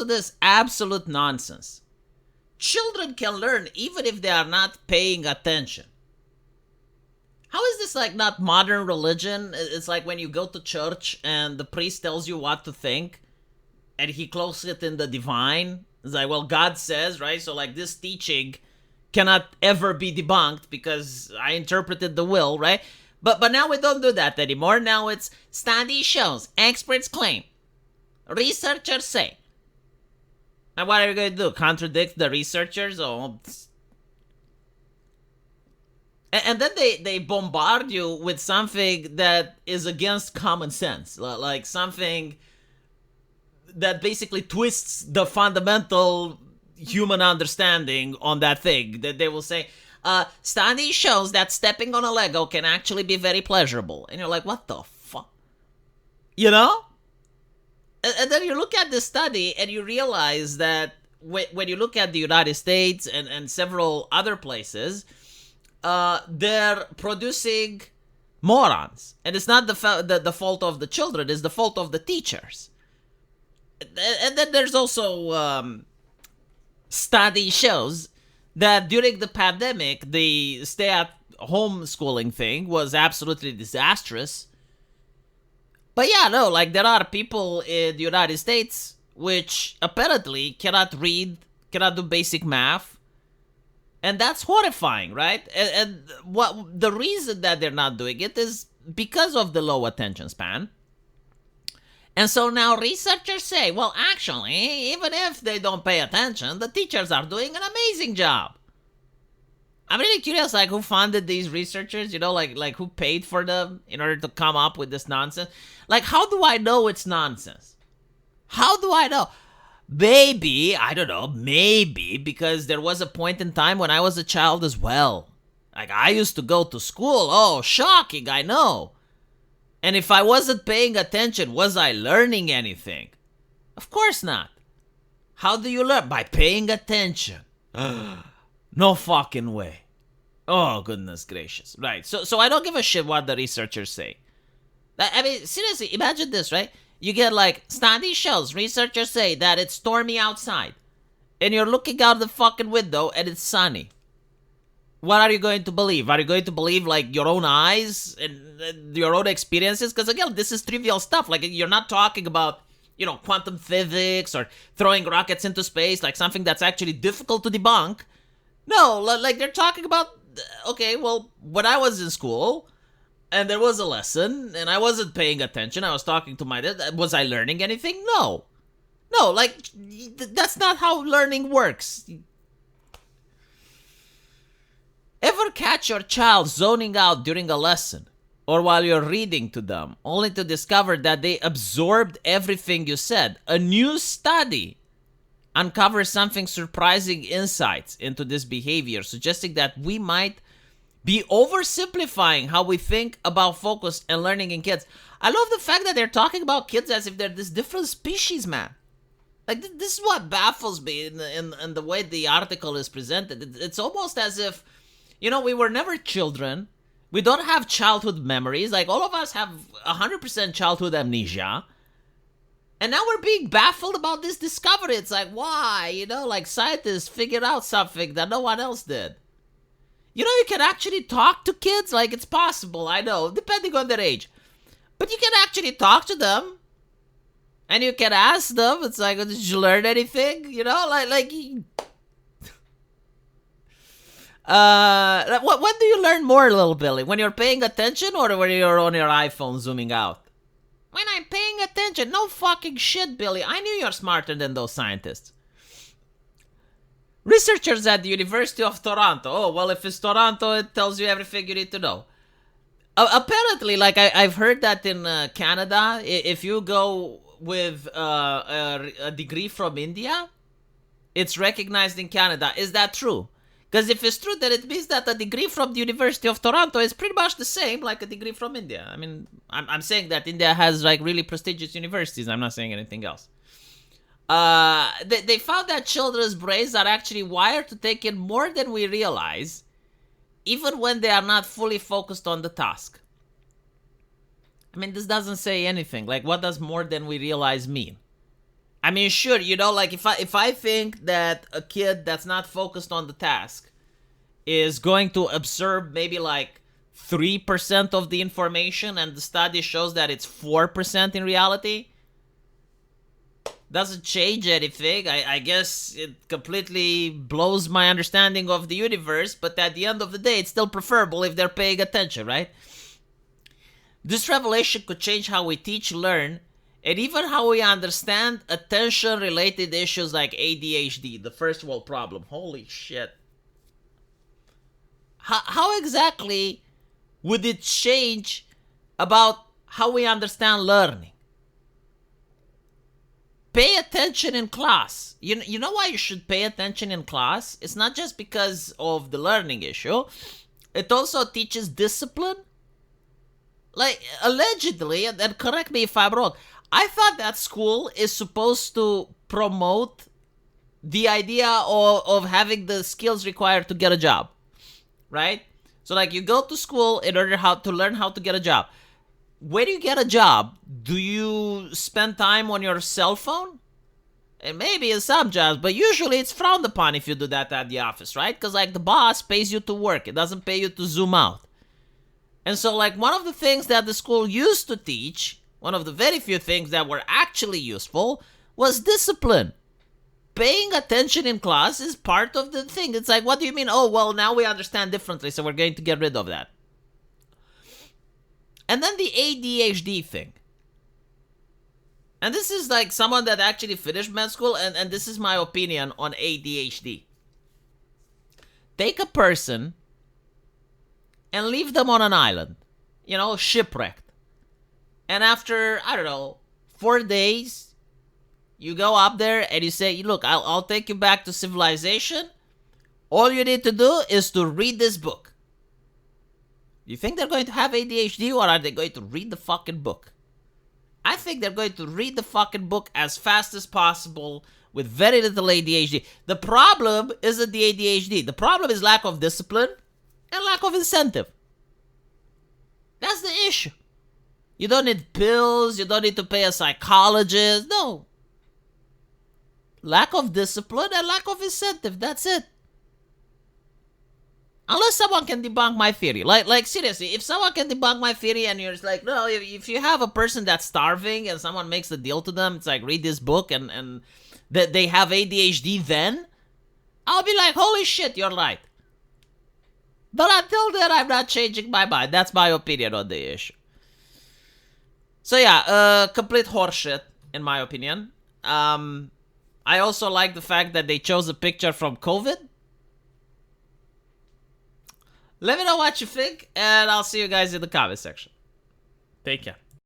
to this absolute nonsense. Children can learn even if they are not paying attention. How is this like not modern religion? It's like when you go to church and the priest tells you what to think and he clothes it in the divine. It's like, well, God says, right? So like this teaching cannot ever be debunked because I interpreted the will, right? But now we don't do that anymore. Now it's study shows, experts claim, researchers say. And what are you going to do? Contradict the researchers? Oh, and then they bombard you with something that is against common sense, like something that basically twists the fundamental human understanding on that thing. That they will say, study shows that stepping on a Lego can actually be very pleasurable. And you're like, what the fuck? You know? And then you look at the study and you realize that when you look at the United States and several other places, they're producing morons. And it's not the fault of the children, it's the fault of the teachers. And then there's also study shows that during the pandemic, the stay-at-home schooling thing was absolutely disastrous. But yeah, no, like there are people in the United States which apparently cannot read, cannot do basic math. And that's horrifying, right? And what the reason that they're not doing it is because of the low attention span. And so now researchers say, well, actually, even if they don't pay attention, the teachers are doing an amazing job. I'm really curious, like, who funded these researchers? You know, like who paid for them in order to come up with this nonsense? Like, how do I know it's nonsense? How do I know? Maybe, I don't know, maybe because there was a point in time when I was a child as well. Like, I used to go to school. Oh, shocking, I know. And if I wasn't paying attention, was I learning anything? Of course not. How do you learn? By paying attention. No fucking way. Oh, goodness gracious. Right, so I don't give a shit what the researchers say. I mean, seriously, imagine this, right? You get like, study shows, researchers say that it's stormy outside. And you're looking out the fucking window and it's sunny. What are you going to believe? Are you going to believe like your own eyes and your own experiences? Because again, this is trivial stuff. Like you're not talking about, you know, quantum physics or throwing rockets into space, like something that's actually difficult to debunk. No, like they're talking about, okay, well, when I was in school and there was a lesson and I wasn't paying attention, I was talking to my dad, was I learning anything? No, like that's not how learning works. Ever catch your child zoning out during a lesson or while you're reading to them, only to discover that they absorbed everything you said? A new study uncovers something surprising insights into this behavior, suggesting that we might be oversimplifying how we think about focus and learning in kids. I love the fact that they're talking about kids as if they're this different species, man. Like, this is what baffles me in the way the article is presented. It's almost as if, you know, we were never children. We don't have childhood memories. Like, all of us have 100% childhood amnesia. And now we're being baffled about this discovery. It's like, why? You know, like scientists figured out something that no one else did. You know, you can actually talk to kids. Like, it's possible, I know, depending on their age. But you can actually talk to them. And you can ask them. It's like, did you learn anything? You know, like when do you learn more, little Billy? When you're paying attention or when you're on your iPhone zooming out? When I'm paying attention. No fucking shit, Billy. I knew you're smarter than those scientists. Researchers at the University of Toronto. Oh, well, if it's Toronto, it tells you everything you need to know. Apparently, like, I've heard that in Canada, if you go with a degree from India, it's recognized in Canada. Is that true? Because if it's true, then it means that a degree from the University of Toronto is pretty much the same like a degree from India. I mean, I'm saying that India has like really prestigious universities. I'm not saying anything else. They found that children's brains are actually wired to take in more than we realize, even when they are not fully focused on the task. I mean, this doesn't say anything. Like, what does more than we realize mean? I mean, sure, like if I think that a kid that's not focused on the task is going to absorb maybe like 3% of the information, and the study shows that it's 4% in reality, doesn't change anything. I guess it completely blows my understanding of the universe, but at the end of the day, it's still preferable if they're paying attention, right? This revelation could change how we teach, learn, and even how we understand attention-related issues like ADHD, the first world problem. Holy shit. How exactly would it change about how we understand learning? Pay attention in class. You know why you should pay attention in class? It's not just because of the learning issue. It also teaches discipline. Like, allegedly, and correct me if I'm wrong, I thought that school is supposed to promote the idea of having the skills required to get a job, right? So, like, you go to school in order to learn how to get a job. When you get a job, do you spend time on your cell phone? And maybe in some jobs, but usually it's frowned upon if you do that at the office, right? Because, like, the boss pays you to work. It doesn't pay you to zoom out. And so, like, one of the things that the school used to teach, one of the very few things that were actually useful, was discipline. Paying attention in class is part of the thing. It's like, what do you mean? Oh, well, now we understand differently, so we're going to get rid of that. And then the ADHD thing. And this is like someone that actually finished med school, and this is my opinion on ADHD. Take a person and leave them on an island, shipwrecked. And after, I don't know, 4 days, you go up there and you say, look, I'll take you back to civilization. All you need to do is to read this book. You think they're going to have ADHD, or are they going to read the fucking book? I think they're going to read the fucking book as fast as possible with very little ADHD. The problem isn't the ADHD. The problem is lack of discipline and lack of incentive. That's the issue. You don't need pills. You don't need to pay a psychologist. No. Lack of discipline and lack of incentive. That's it. Unless someone can debunk my theory. Like seriously, if someone can debunk my theory and you're just like, no, if you have a person that's starving and someone makes the deal to them, it's like, read this book and that they have ADHD, then I'll be like, holy shit, you're right. But until then, I'm not changing my mind. That's my opinion on the issue. So yeah, complete horseshit, in my opinion. I also like the fact that they chose a picture from COVID. Let me know what you think, and I'll see you guys in the comment section. Take care.